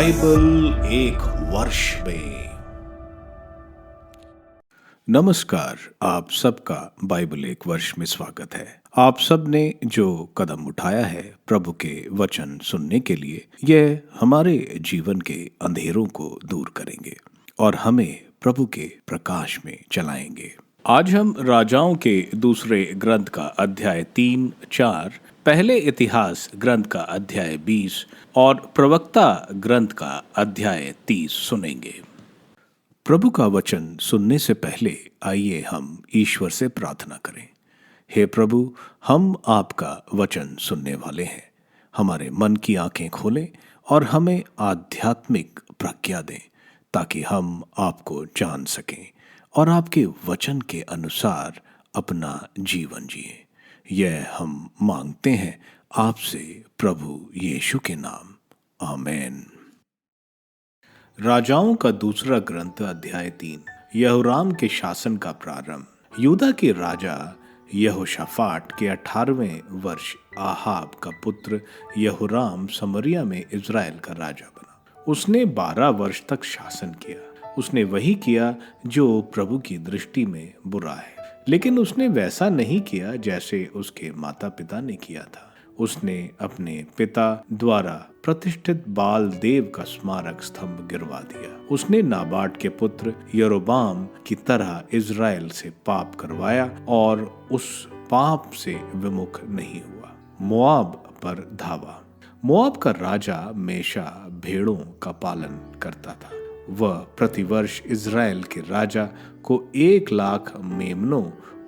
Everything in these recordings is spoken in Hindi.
बाइबल एक वर्ष में। नमस्कार, आप सबका बाइबल एक वर्ष में स्वागत है। आप सब ने जो कदम उठाया है प्रभु के वचन सुनने के लिए, यह हमारे जीवन के अंधेरों को दूर करेंगे और हमें प्रभु के प्रकाश में चलाएंगे। आज हम राजाओं के दूसरे ग्रंथ का अध्याय 3, 4, पहले इतिहास ग्रंथ का अध्याय 20 और प्रवक्ता ग्रंथ का अध्याय 30 सुनेंगे। प्रभु का वचन सुनने से पहले आइए हम ईश्वर से प्रार्थना करें। हे प्रभु, हम आपका वचन सुनने वाले हैं। हमारे मन की आंखें खोलें और हमें आध्यात्मिक प्रज्ञा दें ताकि हम आपको जान सकें और आपके वचन के अनुसार अपना जीवन जिएं। यह हम मांगते हैं आपसे प्रभु यीशु के नाम, आमीन। राजाओं का दूसरा ग्रंथ अध्याय 3। यहोराम के शासन का प्रारंभ। यूदा के राजा यहोशाफाट के 18वें वर्ष आहाब का पुत्र यहोराम समरिया में इज़राइल का राजा बना। उसने 12 वर्ष तक शासन किया। उसने वही किया जो प्रभु की दृष्टि में बुरा है, लेकिन उसने वैसा नहीं किया जैसे उसके माता पिता ने किया था। उसने अपने पिता द्वारा प्रतिष्ठित बाल देव का स्मारक स्तंभ गिरवा दिया। उसने नाबाट के पुत्र यरोबाम की तरह इज़राइल से पाप करवाया और उस पाप से विमुख नहीं हुआ। मोआब पर धावा। मोआब का राजा मेशा भेड़ों का पालन करता था। वह प्रतिवर्ष इज़राइल के राजा को 1,00,000 मेमनों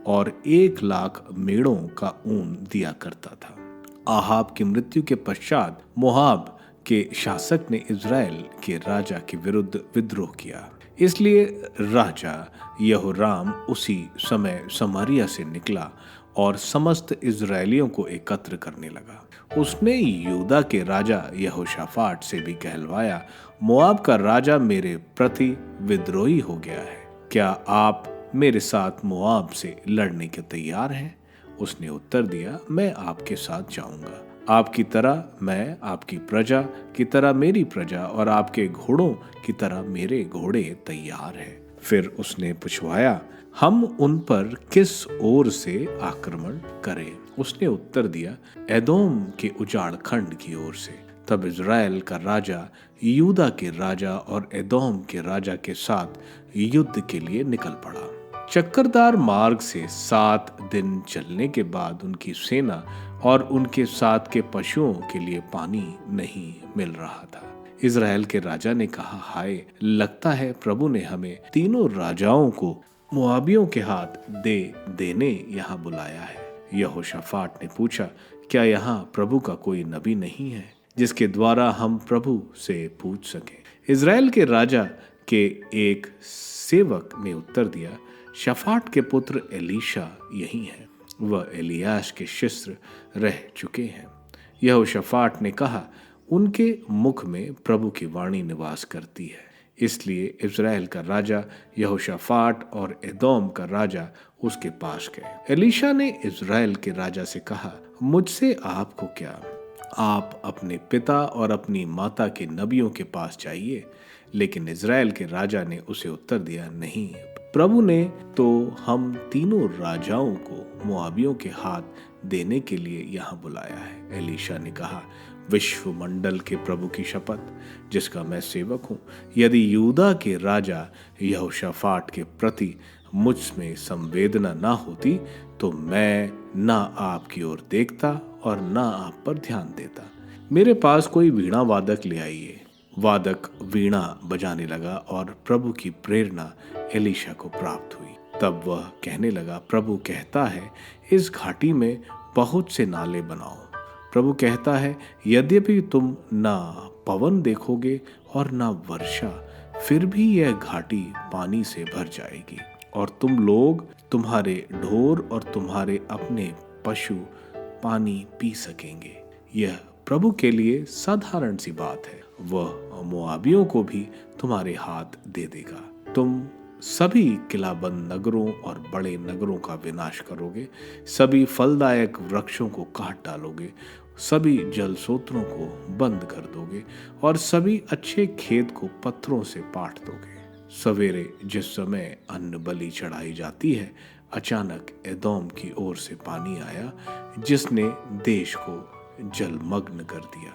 और 1,00,000 मेढ़ों का ऊन दिया करता था। आहाब की मृत्यु के पश्चात मोआब के शासक ने इज़राइल के राजा के विरुद्ध विद्रोह किया। इसलिए राजा यहोराम उसी समय समारिया से निकला और समस्त इज़राइलियों को एकत्र करने लगा। उसने यूदा के राजा यहोशाफाट से भी कहलवाया, मोआब का राजा मेरे प्रति विद्रोही हो गया है। क्या आप मेरे साथ मोआब से लड़ने के तैयार हैं? उसने उत्तर दिया, मैं आपके साथ जाऊंगा। आपकी तरह मैं, आपकी प्रजा की तरह मेरी प्रजा और आपके घोड़ों की तरह मेरे घोड़े तैयार हैं। फिर उसने पूछवाया, हम उन पर किस ओर से आक्रमण करें? उसने उत्तर दिया, एदोम के उजाड़ खंड की ओर से। तब इज़राइल का राजा यूदा के राजा और एदोम के राजा के साथ युद्ध के लिए निकल पड़ा। चक्करदार मार्ग से 7 दिन चलने के बाद उनकी सेना और उनके साथ के पशुओं के लिए पानी नहीं मिल रहा था। इज़राइल के राजा ने कहा, हाय, लगता है प्रभु ने हमें तीनों राजाओं को मोआबियों के हाथ देने यहाँ बुलाया है। यहोशाफाट ने पूछा, क्या यहाँ प्रभु का कोई नबी नहीं है जिसके द्वारा हम प्रभु से पूछ सकें? इज़राइल के राजा के एक सेवक ने उत्तर दिया, शफाट के पुत्र एलीशा यही है। वह एलियास के शिष्य रह चुके हैं। यहोशाफाट ने कहा, उनके मुख में प्रभु की वाणी निवास करती है। इसलिए इज़राइल का राजा यहोशाफाट और एदोम का राजा उसके पास गए। एलीशा ने इज़राइल के राजा से कहा, मुझसे आपको क्या? आप अपने पिता और अपनी माता के नबियों के पास जाइए। लेकिन इज़राइल के राजा ने उसे उत्तर दिया, नहीं, प्रभु ने तो हम तीनों राजाओं को मोआबियों के हाथ देने के लिए यहाँ बुलाया है। एलीशा ने कहा, विश्व मंडल के प्रभु की शपथ जिसका मैं सेवक हूँ, यदि यूदा के राजा यहोशाफाट के प्रति मुझ में संवेदना ना होती तो मैं ना आपकी ओर देखता और ना आप पर ध्यान देता। मेरे पास कोई वीणा वादक ले आइए। वादक वीणा बजाने लगा और प्रभु की प्रेरणा एलीशा को प्राप्त हुई। तब वह कहने लगा, प्रभु कहता है, इस घाटी में बहुत से नाले बनाओ। प्रभु कहता है, यद्यपि तुम ना पवन देखोगे और ना वर्षा, फिर भी यह घाटी पानी से भर जाएगी और तुम लोग, तुम्हारे ढोर और तुम्हारे अपने पशु पानी पी सकेंगे। यह प्रभु के लिए साधारण सी बात है। वह मोआबियों को भी तुम्हारे हाथ दे देगा। तुम सभी किलाबंद नगरों और बड़े नगरों का विनाश करोगे, सभी फलदायक वृक्षों को काट डालोगे। सभी जल स्रोतों को बंद कर दोगे और सभी अच्छे खेत को पत्थरों से पाट दोगे। सवेरे जिस समय अन्न बलि चढ़ाई जाती है, अचानक एदोम की ओर से पानी आया जिसने देश को जलमग्न कर दिया।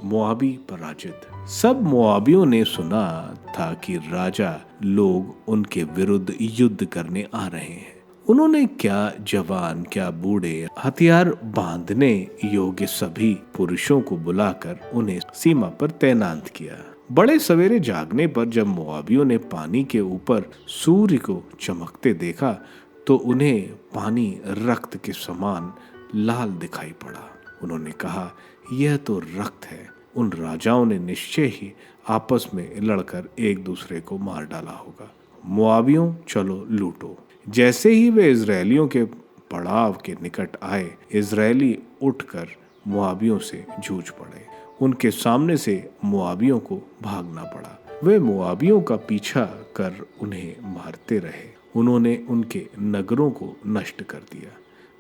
मोआबी पराजित। सब मोआबियों ने सुना था कि राजा लोग उनके विरुद्ध युद्ध करने आ रहे हैं। उन्होंने क्या जवान क्या बूढ़े हथियार बांधने योग्य सभी पुरुषों को बुलाकर उन्हें सीमा पर तैनात किया। बड़े सवेरे जागने पर जब मोआबियों ने पानी के ऊपर सूर्य को चमकते देखा तो उन्हें पानी रक्त के समान लाल दिखाई पड़ा। उन्होंने कहा, यह तो रक्त है। उन राजाओं ने निश्चय ही आपस में लड़कर एक दूसरे को मार डाला होगा। मोआबियों, चलो लूटो। जैसे ही वे इजरायलियों के पड़ाव के निकट आए, इजरायली उठकर मोआबियों से जूझ पड़े। उनके सामने से मोआबियों को भागना पड़ा। वे मोआबियों का पीछा कर उन्हें मारते रहे। उन्होंने उनके नगरों को नष्ट कर दिया।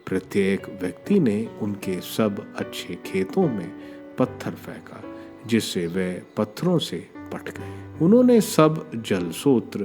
प्रत्येक व्यक्ति ने उनके सब अच्छे खेतों में पत्थर फेंका, जिससे वे पत्थरों से पट गए। उन्होंने सब जल स्रोत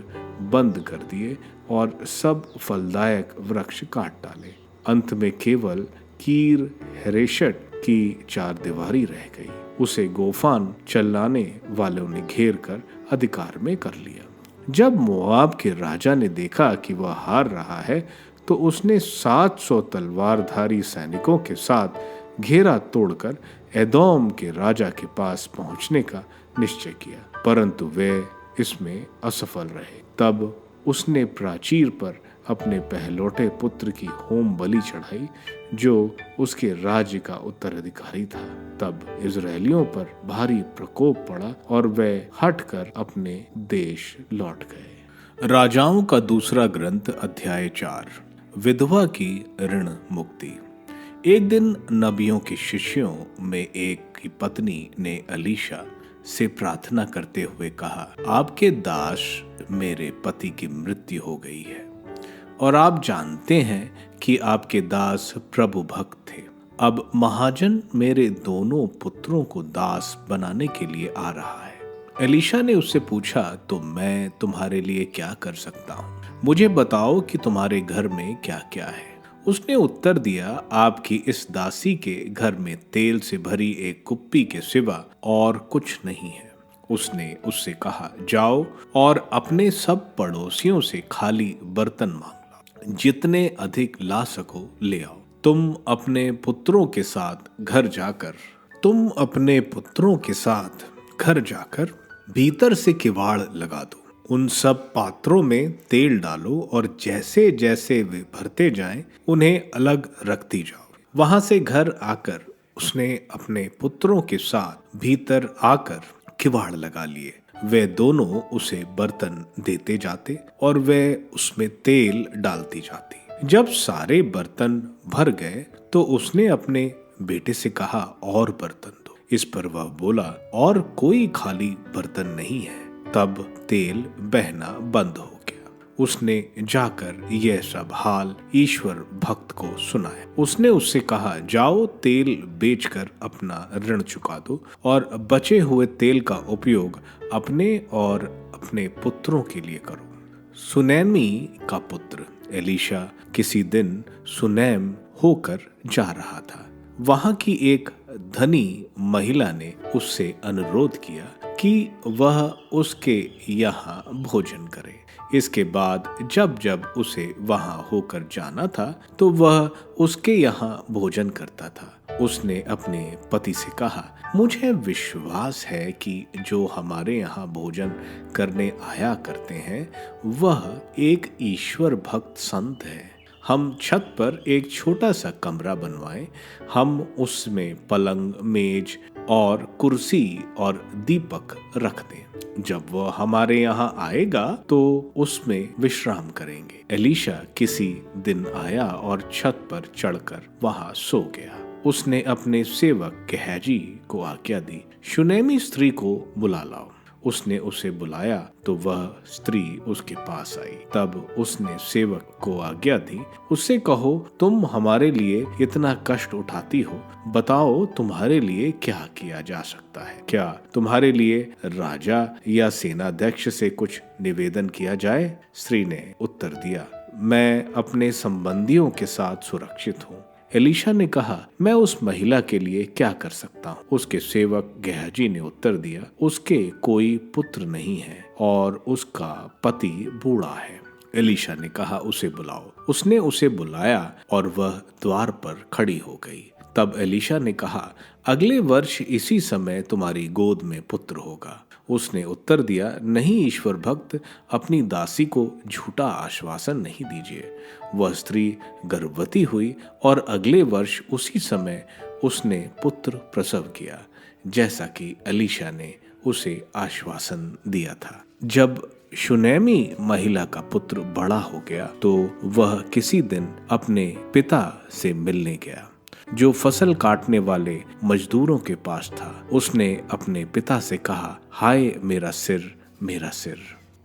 बंद कर दिए और सब फलदायक वृक्ष काट डाले। अंत में केवल कीर हेरेशट की चारदीवारी रह गई। उसे गोफान चलाने वालों ने घेर कर अधिकार में कर लिया। जब मोआब के राजा ने देखा कि वह हार रहा है, तो उसने 700 तलवारधारी सैनिकों के साथ घेरा तोड़कर एदोम के राजा के पास पहुंचने का निश्चय किया, परंतु वे इसमें असफल रहे। तब उसने प्राचीर पर अपने पहलौठे पुत्र की होम बलि चढ़ाई, जो उसके राज्य का उत्तराधिकारी था। तब इजरायलियों पर भारी प्रकोप पड़ा और वे हटकर अपने देश लौट गए। राजाओं का दूसरा ग्रंथ अध्याय 4। विधवा की ऋण मुक्ति। एक दिन नबियों के शिष्यों में एक की पत्नी ने एलीशा से प्रार्थना करते हुए कहा, आपके दास मेरे पति की मृत्यु हो गई है और आप जानते हैं कि आपके दास प्रभु भक्त थे। अब महाजन मेरे दोनों पुत्रों को दास बनाने के लिए आ रहा है। एलीशा ने उससे पूछा, तो मैं तुम्हारे लिए क्या कर सकता हूँ? मुझे बताओ कि तुम्हारे घर में क्या क्या है। उसने उत्तर दिया, आपकी इस दासी के घर में तेल से भरी एक कुप्पी के सिवा और कुछ नहीं है। उसने उससे कहा, जाओ और अपने सब पड़ोसियों से खाली बर्तन मांग लो, जितने अधिक ला सको ले आओ। तुम अपने पुत्रों के साथ घर जाकर भीतर से किवाड़ लगा दो। उन सब पात्रों में तेल डालो और जैसे जैसे वे भरते जाएं, उन्हें अलग रखती जाओ। वहां से घर आकर उसने अपने पुत्रों के साथ भीतर आकर किवाड़ लगा लिए। वे दोनों उसे बर्तन देते जाते और वे उसमें तेल डालती जाती। जब सारे बर्तन भर गए तो उसने अपने बेटे से कहा, और बर्तन दो। इस पर वह बोला, और कोई खाली बर्तन नहीं है। तब तेल बहना बंद हो गया। उसने जाकर यह सब हाल ईश्वर भक्त को सुनाया। उसने उससे कहा, जाओ तेल बेचकर अपना ऋण चुका दो और बचे हुए तेल का उपयोग अपने और अपने पुत्रों के लिए करो। सुनैमी का पुत्र एलीशा किसी दिन सुनैम होकर जा रहा था। वहां की एक धनी महिला ने उससे अनुरोध किया कि वह उसके यहाँ भोजन करे। इसके बाद जब जब उसे वहां होकर जाना था तो वह उसके यहाँ भोजन करता था। उसने अपने पति से कहा, मुझे विश्वास है कि जो हमारे यहाँ भोजन करने आया करते हैं वह एक ईश्वर भक्त संत है। हम छत पर एक छोटा सा कमरा बनवाएं। हम उसमें पलंग, मेज और कुर्सी और दीपक रख दें। जब वह हमारे यहाँ आएगा तो उसमें विश्राम करेंगे। एलीशा किसी दिन आया और छत पर चढ़कर वहां सो गया। उसने अपने सेवक गेहाजी को आज्ञा दी, शुनेमी स्त्री को बुला लाओ। उसने उसे बुलाया तो वह स्त्री उसके पास आई। तब उसने सेवक को आज्ञा दी, उससे कहो, तुम हमारे लिए इतना कष्ट उठाती हो, बताओ तुम्हारे लिए क्या किया जा सकता है? क्या तुम्हारे लिए राजा या सेनाध्यक्ष से कुछ निवेदन किया जाए? स्त्री ने उत्तर दिया, मैं अपने संबंधियों के साथ सुरक्षित हूँ। एलीशा ने कहा, मैं उस महिला के लिए क्या कर सकता हूँ? उसके सेवक गेहाजी ने उत्तर दिया, उसके कोई पुत्र नहीं है और उसका पति बूढ़ा है। एलीशा ने कहा, उसे बुलाओ। उसने उसे बुलाया और वह द्वार पर खड़ी हो गई। तब एलीशा ने कहा, अगले वर्ष इसी समय तुम्हारी गोद में पुत्र होगा। उसने उत्तर दिया, नहीं ईश्वर भक्त, अपनी दासी को झूठा आश्वासन नहीं दीजिए। वह स्त्री गर्भवती हुई और अगले वर्ष उसी समय उसने पुत्र प्रसव किया, जैसा कि एलीशा ने उसे आश्वासन दिया था। जब शुनेमी महिला का पुत्र बड़ा हो गया तो वह किसी दिन अपने पिता से मिलने गया, जो फसल काटने वाले मजदूरों के पास था। उसने अपने पिता से कहा, हाय मेरा सिर, मेरा सिर।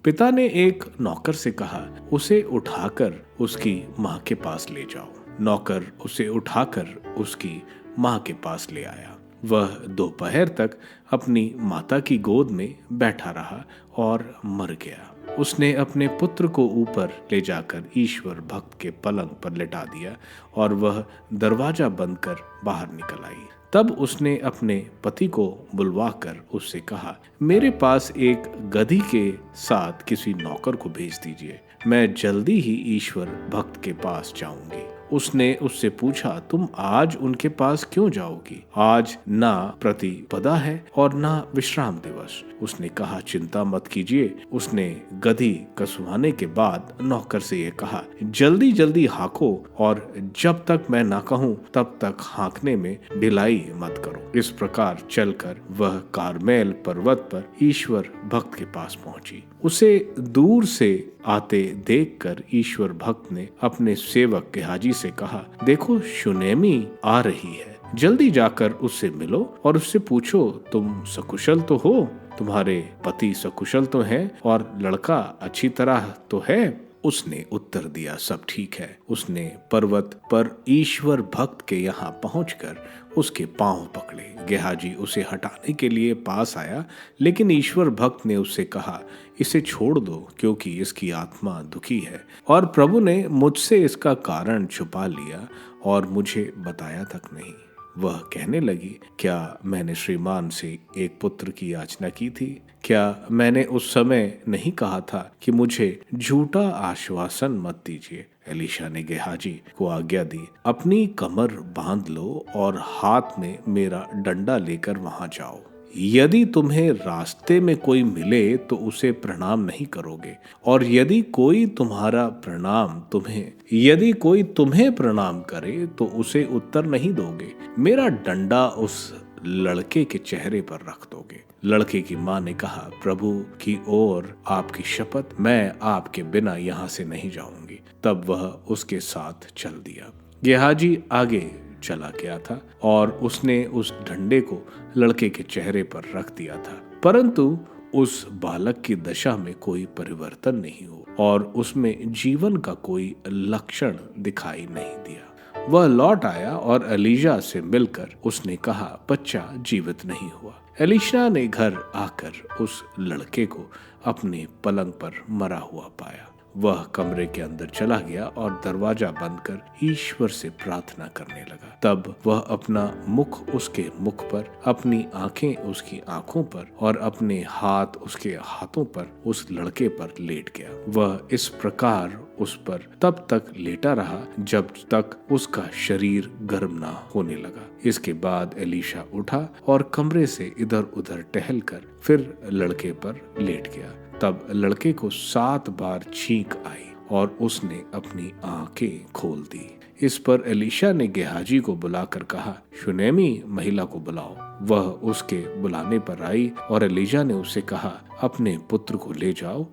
पिता ने एक नौकर से कहा, उसे उठाकर उसकी माँ के पास ले जाओ। नौकर उसे उठाकर उसकी माँ के पास ले आया। वह दोपहर तक अपनी माता की गोद में बैठा रहा और मर गया। उसने अपने पुत्र को ऊपर ले जाकर ईश्वर भक्त के पलंग पर लेटा दिया और वह दरवाजा बंद कर बाहर निकल आई। तब उसने अपने पति को बुलवाकर उससे कहा, मेरे पास एक गधी के साथ किसी नौकर को भेज दीजिए, मैं जल्दी ही ईश्वर भक्त के पास जाऊंगी। उसने उससे पूछा, तुम आज उनके पास क्यों जाओगी? आज ना प्रतिपदा है और ना विश्राम दिवस। उसने कहा, चिंता मत कीजिए। उसने गधी कसवाने के बाद नौकर से ये कहा, जल्दी जल्दी हाँको और जब तक मैं ना कहूँ तब तक हाँकने में ढिलाई मत करो। इस प्रकार चलकर वह कारमेल पर्वत पर ईश्वर भक्त के पास पहुंची। उसे दूर से आते देखकर ईश्वर भक्त ने अपने सेवक गेहाजी से कहा, देखो शुनेमी आ रही है, जल्दी जाकर उससे मिलो और उससे पूछो, तुम सकुशल तो हो? तुम्हारे पति सकुशल तो हैं और लड़का अच्छी तरह तो है? उसने उत्तर दिया, सब ठीक है। उसने पर्वत पर ईश्वर भक्त के यहाँ पहुंचकर उसके पांव पकड़े। गेहाजी उसे हटाने के लिए पास आया, लेकिन ईश्वर भक्त ने उससे कहा, इसे छोड़ दो, क्योंकि इसकी आत्मा दुखी है और प्रभु ने मुझसे इसका कारण छुपा लिया और मुझे बताया तक नहीं। वह कहने लगी, क्या मैंने श्रीमान से एक पुत्र की याचना की थी? क्या मैंने उस समय नहीं कहा था कि मुझे झूठा आश्वासन मत दीजिए? एलीशा ने गेहाजी को आज्ञा दी, अपनी कमर बांध लो और हाथ में मेरा डंडा लेकर वहां जाओ। यदि तुम्हें रास्ते में कोई मिले तो उसे प्रणाम नहीं करोगे, और यदि कोई तुम्हें प्रणाम करे तो उसे उत्तर नहीं दोगे। मेरा डंडा उस लड़के के चेहरे पर रख दोगे। लड़के की माँ ने कहा, प्रभु की ओर आपकी शपथ, मैं आपके बिना यहाँ से नहीं जाऊंगी। तब वह उसके साथ चल दिया। गेहाजी आगे चला गया था और उसने उस डंडे को लड़के के चेहरे पर रख दिया था, परंतु उस बालक की दशा में कोई परिवर्तन नहीं हुआ और उसमें जीवन का कोई लक्षण दिखाई नहीं दिया। वह लौट आया और एलीशा से मिलकर उसने कहा, बच्चा जीवित नहीं हुआ। एलीशा ने घर आकर उस लड़के को अपने पलंग पर मरा हुआ पाया। वह कमरे के अंदर चला गया और दरवाजा बंद कर ईश्वर से प्रार्थना करने लगा। तब वह अपना मुख उसके मुख पर, अपनी आंखें उसकी आंखों पर और अपने हाथ उसके हाथों पर उस लड़के पर लेट गया। वह इस प्रकार उस पर तब तक लेटा रहा जब तक उसका शरीर गर्म ना होने लगा। इसके बाद एलीशा उठा और कमरे से इधर उधर टहलकर फिर लड़के पर लेट गया। तब लड़के को 7 बार छींक आई और उसने अपनी आंखें खोल दी। इस पर एलीशा ने गेहाजी को बुलाकर कहा, शुनेमी महिला को बुलाओ। वह उसके बुलाने पर आई और एलीशा ने उससे कहा, अपने पुत्र को ले जाओ।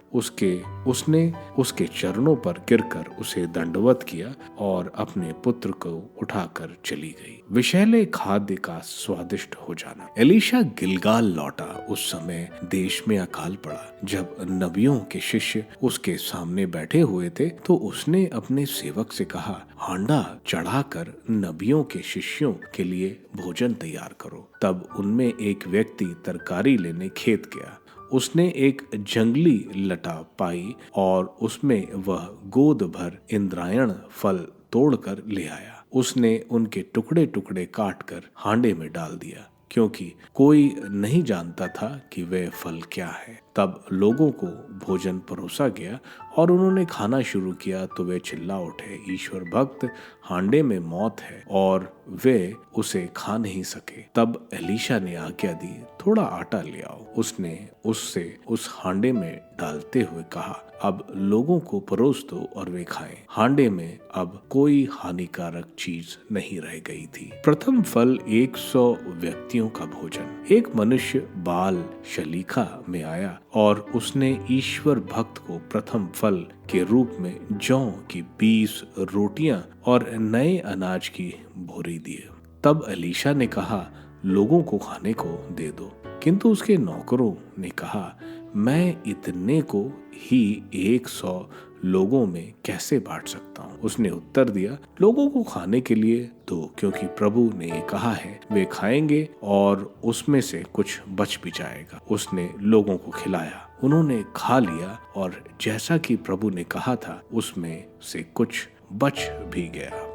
उसने उसके चरणों पर गिरकर उसे दंडवत किया और अपने पुत्र को उठाकर चली गई। विषैले खाद्य का स्वादिष्ट हो जाना। एलीशा गिलगाल लौटा। उस समय देश में अकाल पड़ा। जब नबियों के शिष्य उसके सामने बैठे हुए थे तो उसने अपने सेवक से कहा, हांडा चढ़ाकर नबियों के शिष्यों के लिए भोजन तैयार करो। तब उनमें एक व्यक्ति तरकारी लेने खेत गया। उसने एक जंगली लता पाई और उसमें वह गोद भर इंद्रायण फल तोड़कर ले आया। उसने उनके टुकड़े टुकड़े काटकर हांडे में डाल दिया, क्योंकि कोई नहीं जानता था कि वे फल क्या है। तब लोगों को भोजन परोसा गया और उन्होंने खाना शुरू किया तो वे चिल्ला उठे, ईश्वर भक्त, हांडे में मौत है, और वे उसे खा नहीं सके। तब एलीशा ने आज्ञा दी, थोड़ा आटा ले आओ। उसने उससे उस हांडे में डालते हुए कहा, अब लोगों को परोस दो और वे खाएं। हांडे में अब कोई हानिकारक चीज नहीं रह गई थी। प्रथम फल 100 व्यक्तियों का भोजन। एक मनुष्य बाल शलीखा में आया और उसने ईश्वर भक्त को प्रथम फल के रूप में जौ की 20 रोटियां और नए अनाज की भोरी दिए। तब एलीशा ने कहा, लोगों को खाने को दे दो। किंतु उसके नौकरों ने कहा, मैं इतने को ही 100 लोगों में कैसे बांट सकता हूँ? उसने उत्तर दिया, लोगों को खाने के लिए दो, क्योंकि प्रभु ने कहा है, वे खाएंगे और उसमें से कुछ बच भी जाएगा। उसने लोगों को खिलाया, उन्होंने खा लिया और जैसा कि प्रभु ने कहा था उसमें से कुछ बच भी गया।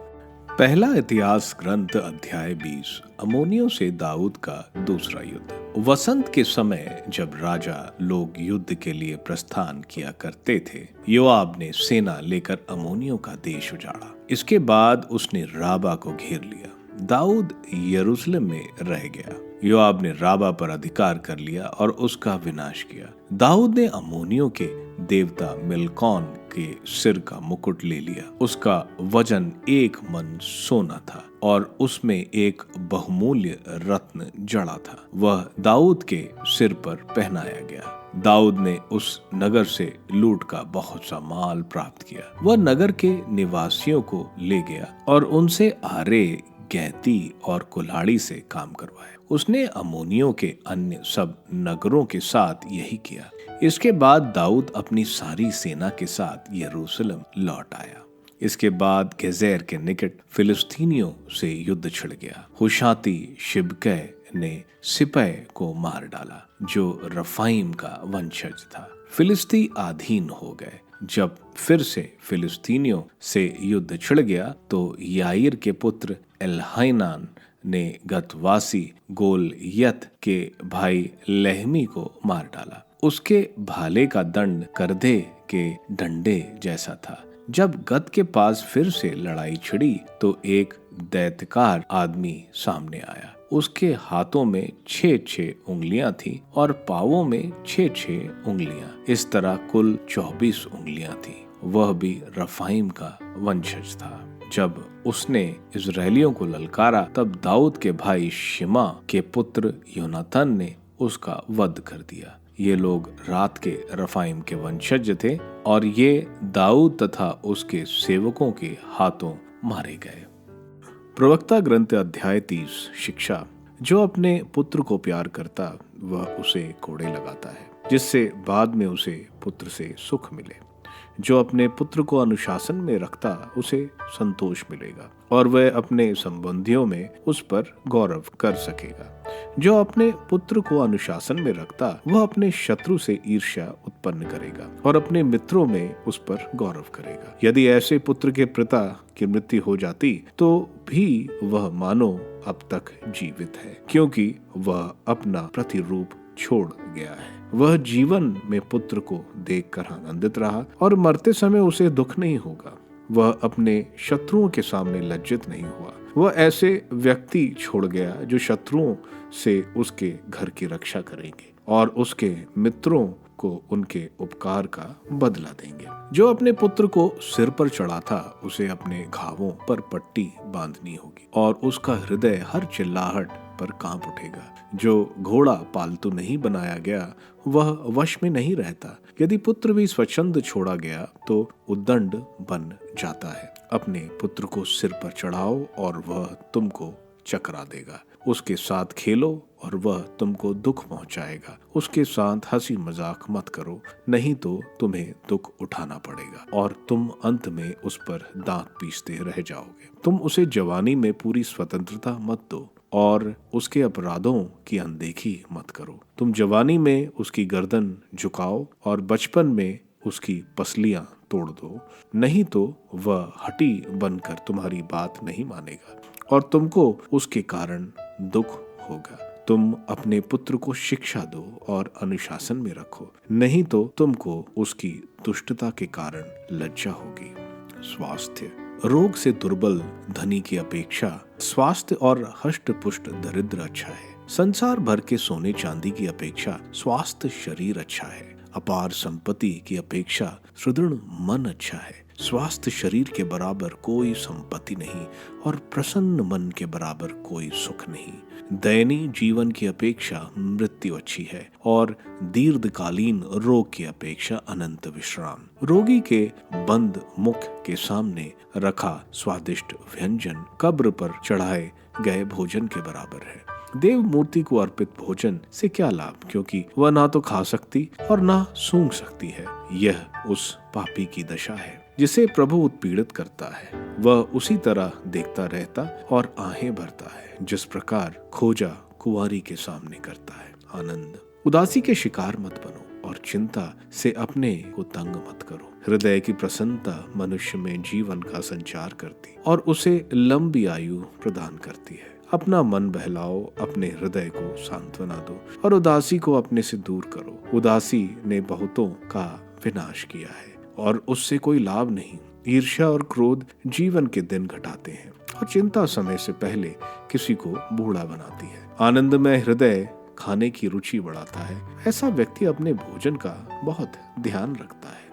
पहला इतिहास ग्रंथ अध्याय 20। अम्मोनियों से दाऊद का दूसरा युद्ध। वसंत के समय जब राजा लोग युद्ध के लिए प्रस्थान किया करते थे, योआब ने सेना लेकर अम्मोनियों का देश उजाड़ा। इसके बाद उसने राबा को घेर लिया। दाऊद यरूशलेम में रह गया। योआब ने राबा पर अधिकार कर लिया और उसका विनाश किया। दाऊद ने अम्मोनियों के देवता मिल्कॉन के सिर का मुकुट ले लिया। उसका वजन 1 मन सोना था और उसमें एक बहुमूल्य रत्न जड़ा था। वह दाऊद के सिर पर पहनाया गया। दाऊद ने उस नगर से लूट का बहुत सा माल प्राप्त किया। वह नगर के निवासियों को ले गया और उनसे आरे, गैती और कुल्हाड़ी से काम करवाया। उसने अम्मोनियों के अन्य सब नगरों के साथ यही किया। इसके बाद दाऊद अपनी सारी सेना के साथ यरूशलेम लौट आया। इसके बाद गेजेर के निकट फिलिस्तीनियों से युद्ध छिड़ गया। हुशाती शिबकै ने सिपै को मार डाला, जो रफाइम का वंशज था। फिलिस्ती अधीन हो गए। जब फिर से फिलिस्तीनियों से युद्ध छिड़ गया तो याईर के पुत्र एल्हानान ने गतवासी गोलियत के भाई लहमी को मार डाला। उसके भाले का दंड करदे के डंडे जैसा था। जब गत के पास फिर से लड़ाई छिड़ी तो एक दैत्यकार आदमी सामने आया। उसके हाथों में 6-6 उंगलियां थी और पांवों में 6-6 उंगलियां। इस तरह कुल 24 उंगलियां थी। वह भी रफाइम का वंशज था। जब उसने इजरायलियों को ललकारा तब दाऊद के भाई शिमा के पुत्र योनातान ने उसका वध कर दिया। ये लोग रात के रफाइम के वंशज थे और ये दाऊद तथा उसके सेवकों के हाथों मारे गए। प्रवक्ता ग्रंथ अध्याय 30। शिक्षा। जो अपने पुत्र को प्यार करता वह उसे कोड़े लगाता है, जिससे बाद में उसे पुत्र से सुख मिले। जो अपने पुत्र को अनुशासन में रखता उसे संतोष मिलेगा और वह अपने संबंधियों में उस पर गौरव कर सकेगा। जो अपने पुत्र को अनुशासन में रखता वह अपने शत्रु से ईर्ष्या उत्पन्न करेगा और अपने मित्रों में उस पर गौरव करेगा। यदि ऐसे पुत्र के पिता की मृत्यु हो जाती तो भी वह मानो अब तक जीवित है, क्योंकि वह अपना प्रतिरूप छोड़ गया है। वह जीवन में पुत्र को देखकर आनंदित रहा और मरते समय उसे दुख नहीं होगा। वह अपने शत्रुओं के सामने लज्जित नहीं हुआ। वह ऐसे व्यक्ति छोड़ गया जो शत्रुओं से उसके घर की रक्षा करेंगे और उसके मित्रों को उनके उपकार का बदला देंगे। जो अपने पुत्र को सिर पर चढ़ाता उसे अपने घावों पर पट्टी बांधनी होगी और उसका हृदय हर चिल्लाहट पर कांप उठेगा। जो घोड़ा पालतू नहीं बनाया गया वह वश में नहीं रहता। यदि पुत्र भी स्वच्छंद छोड़ा गया तो उद्दंड बन जाता है। अपने पुत्र को सिर पर चढ़ाओ और वह तुमको चकरा देगा। उसके साथ खेलो और वह तुमको दुख पहुंचाएगा। उसके साथ हंसी मजाक मत करो, नहीं तो तुम्हें दुख उठाना पड़ेगा और तुम अंत में उस पर दांत पीसते रह जाओगे। तुम उसे जवानी में पूरी स्वतंत्रता मत दो और उसके अपराधों की अनदेखी मत करो। तुम जवानी में उसकी गर्दन झुकाओ और बचपन में उसकी पसलियां तोड़ दो, नहीं तो वह हठी बनकर तुम्हारी बात नहीं मानेगा और तुमको उसके कारण दुख होगा। तुम अपने पुत्र को शिक्षा दो और अनुशासन में रखो, नहीं तो तुमको उसकी दुष्टता के कारण लज्जा होगी। स्वास्थ्य। रोग से दुर्बल धनी की अपेक्षा स्वास्थ्य और हष्ट पुष्ट दरिद्र अच्छा है। संसार भर के सोने चांदी की अपेक्षा स्वास्थ्य शरीर अच्छा है। अपार संपत्ति की अपेक्षा सुदृढ़ मन अच्छा है। स्वास्थ्य शरीर के बराबर कोई संपत्ति नहीं और प्रसन्न मन के बराबर कोई सुख नहीं। दयनीय जीवन की अपेक्षा मृत्यु अच्छी है और दीर्घकालीन रोग की अपेक्षा अनंत विश्राम। रोगी के बंद मुख के सामने रखा स्वादिष्ट व्यंजन कब्र पर चढ़ाए गए भोजन के बराबर है। देव मूर्ति को अर्पित भोजन से क्या लाभ, क्योंकि वह ना तो खा सकती और ना सूंघ सकती है। यह उस पापी की दशा है जिसे प्रभु उत्पीड़ित करता है। वह उसी तरह देखता रहता और आहें भरता है जिस प्रकार खोजा कुंवारी के सामने करता है। आनंद। उदासी के शिकार मत बनो और चिंता से अपने को तंग मत करो। हृदय की प्रसन्नता मनुष्य में जीवन का संचार करती और उसे लंबी आयु प्रदान करती है। अपना मन बहलाओ, अपने हृदय को सांत्वना दो और उदासी को अपने से दूर करो। उदासी ने बहुतों का विनाश किया है और उससे कोई लाभ नहीं। ईर्ष्या और क्रोध जीवन के दिन घटाते हैं और चिंता समय से पहले किसी को बूढ़ा बनाती है। आनंदमय हृदय खाने की रुचि बढ़ाता है। ऐसा व्यक्ति अपने भोजन का बहुत ध्यान रखता है।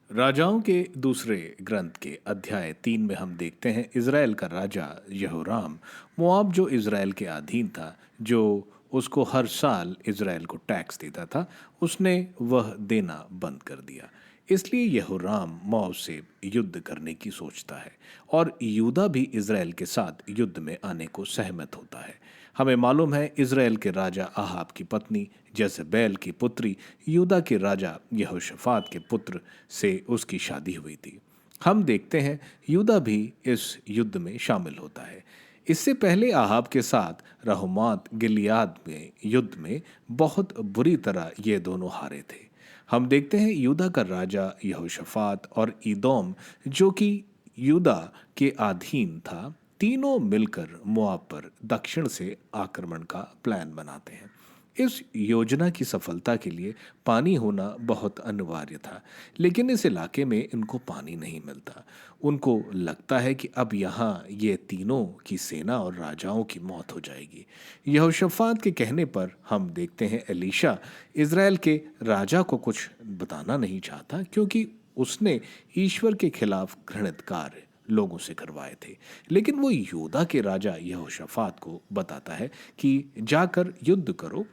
राजाओं के दूसरे ग्रंथ के अध्याय 3 में हम देखते हैं इज़राइल का राजा यहोराम मोआब जो इज़राइल के अधीन था, जो उसको हर साल इज़राइल को टैक्स देता था, उसने वह देना बंद कर दिया। इसलिए यहोराम मोआब से युद्ध करने की सोचता है और यूदा भी इज़राइल के साथ युद्ध में आने को सहमत होता है। हमें मालूम है इज़राइल के राजा आहाब की पत्नी जज़ेबेल की पुत्री यूदा के राजा यहोशाफात के पुत्र से उसकी शादी हुई थी। हम देखते हैं यूदा भी इस युद्ध में शामिल होता है। इससे पहले आहाब के साथ रहमात गिलियाद में युद्ध में बहुत बुरी तरह ये दोनों हारे थे। हम देखते हैं यूदा का राजा यहोशाफात और ईदोम जो कि यूदा के अधीन था, तीनों मिलकर मोआब पर दक्षिण से आक्रमण का प्लान बनाते हैं। इस योजना की सफलता के लिए पानी होना बहुत अनिवार्य था, लेकिन इस इलाके में इनको पानी नहीं मिलता। उनको लगता है कि अब यहाँ ये तीनों की सेना और राजाओं की मौत हो जाएगी। यहोशाफात के कहने पर हम देखते हैं एलीशा इज़राइल के राजा को कुछ बताना नहीं चाहता, क्योंकि उसने ईश्वर के खिलाफ घृणित कार्य लोगों से करवाए थे। लेकिन वो यूदा के राजा यहोशाफात को बताता है कि जाकर युद्ध करो,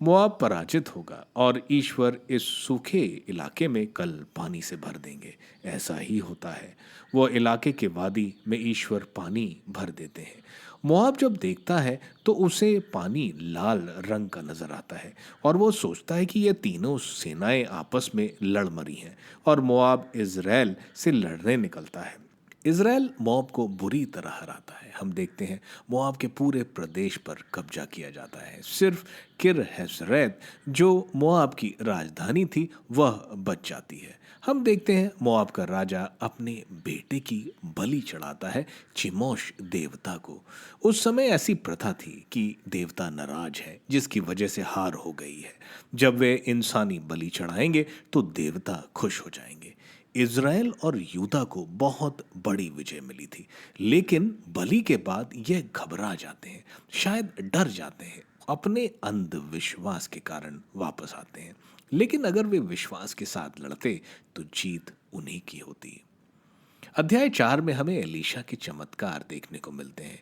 मोआब पराजित होगा और ईश्वर इस सूखे इलाके में कल पानी से भर देंगे। ऐसा ही होता है, वो इलाके के वादी में ईश्वर पानी भर देते हैं। मोआब जब देखता है तो उसे पानी लाल रंग का नजर आता है और वो सोचता है कि ये तीनों सेनाएं आपस में लड़ मरी हैं और मोआब इज़राइल से लड़ने निकलता है। इज़राइल मोआब को बुरी तरह हराता है। हम देखते हैं मोआब के पूरे प्रदेश पर कब्जा किया जाता है। सिर्फ किरहेस्रेत जो मोआब की राजधानी थी वह बच जाती है। हम देखते हैं मोआब का राजा अपने बेटे की बलि चढ़ाता है चिमोश देवता को। उस समय ऐसी प्रथा थी कि देवता नाराज है जिसकी वजह से हार हो गई है। जब वे इंसानी बलि चढ़ाएंगे तो देवता खुश हो जाएंगे। इज़राइल और यूदा को बहुत बड़ी विजय मिली थी, लेकिन बलि के बाद ये घबरा जाते हैं, शायद डर जाते हैं, अपने अंधविश्वास के कारण वापस आते हैं। लेकिन अगर वे विश्वास के साथ लड़ते तो जीत उन्हीं की होती। अध्याय 4 में हमें एलीशा के चमत्कार देखने को मिलते हैं।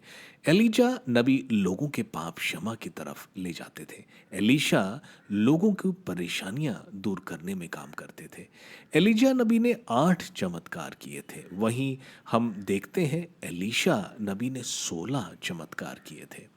एलीशा नबी लोगों के पाप क्षमा की तरफ ले जाते थे। एलीशा लोगों की परेशानियां दूर करने में काम करते थे। एलीशा नबी ने 8 चमत्कार किए थे। वहीं हम देखते हैं एलीशा नबी ने 16 चमत्कार किए थे।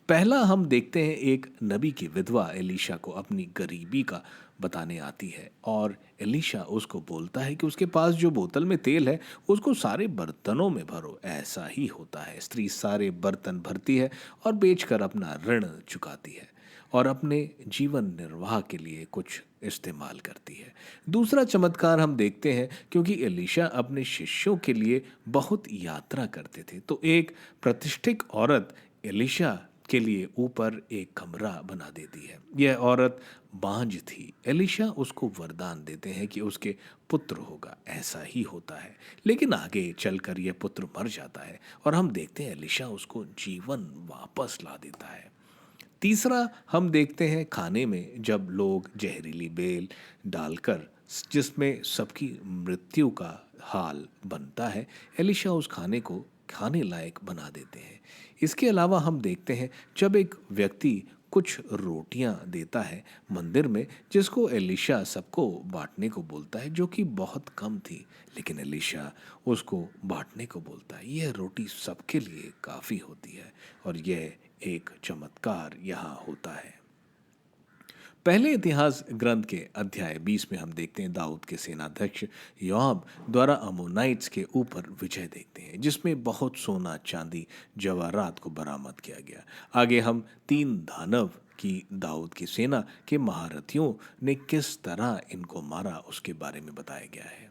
पहला हम देखते हैं एक नबी की विधवा एलीशा को अपनी गरीबी का बताने आती है और एलीशा उसको बोलता है कि उसके पास जो बोतल में तेल है उसको सारे बर्तनों में भरो। ऐसा ही होता है, स्त्री सारे बर्तन भरती है और बेचकर अपना ऋण चुकाती है और अपने जीवन निर्वाह के लिए कुछ इस्तेमाल करती है। दूसरा चमत्कार हम देखते हैं, क्योंकि एलीशा अपने शिष्यों के लिए बहुत यात्रा करते थे तो एक प्रतिष्ठित औरत एलीशा के लिए ऊपर एक कमरा बना देती है। यह औरत बांझ थी। एलीशा उसको वरदान देते हैं कि उसके पुत्र होगा। ऐसा ही होता है, लेकिन आगे चलकर यह पुत्र मर जाता है और हम देखते हैं एलीशा उसको जीवन वापस ला देता है। तीसरा हम देखते हैं खाने में जब लोग जहरीली बेल डालकर जिसमें सबकी मृत्यु का हाल बनता है, एलीशा उस खाने को खाने लायक बना देते हैं। इसके अलावा हम देखते हैं जब एक व्यक्ति कुछ रोटियां देता है मंदिर में, जिसको एलीशा सबको बांटने को बोलता है, जो कि बहुत कम थी, लेकिन एलीशा उसको बांटने को बोलता है। यह रोटी सबके लिए काफ़ी होती है और यह एक चमत्कार यहाँ होता है। पहले इतिहास ग्रंथ के अध्याय 20 में हम देखते हैं दाऊद के सेनाध्यक्ष योआब द्वारा अमोनाइट्स के ऊपर विजय देखते हैं, जिसमें बहुत सोना चांदी जवाहरात को बरामद किया गया। आगे हम 3 दानव की दाऊद की सेना के महारथियों ने किस तरह इनको मारा उसके बारे में बताया गया है।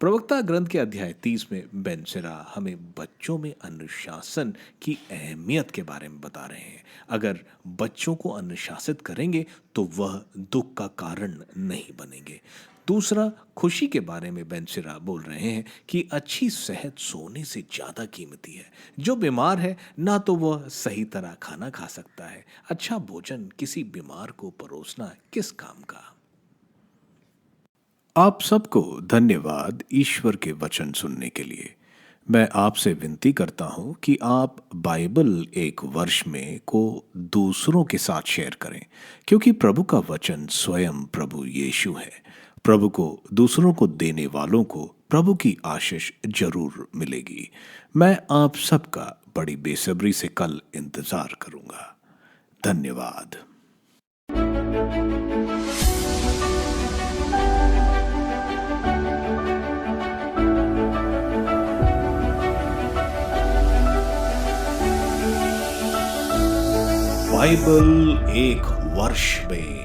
प्रवक्ता ग्रंथ के अध्याय 30 में बेनसिरा हमें बच्चों में अनुशासन की अहमियत के बारे में बता रहे हैं। अगर बच्चों को अनुशासित करेंगे तो वह दुख का कारण नहीं बनेंगे। दूसरा, खुशी के बारे में बेनसिरा बोल रहे हैं कि अच्छी सेहत सोने से ज़्यादा कीमती है। जो बीमार है ना तो वह सही तरह खाना खा सकता है। अच्छा भोजन किसी बीमार को परोसना किस काम का। आप सबको धन्यवाद ईश्वर के वचन सुनने के लिए। मैं आपसे विनती करता हूं कि आप बाइबल एक वर्ष में को दूसरों के साथ शेयर करें, क्योंकि प्रभु का वचन स्वयं प्रभु यीशु है। प्रभु को दूसरों को देने वालों को प्रभु की आशीष जरूर मिलेगी। मैं आप सबका बड़ी बेसब्री से कल इंतजार करूंगा। धन्यवाद। बाइबल एक वर्ष में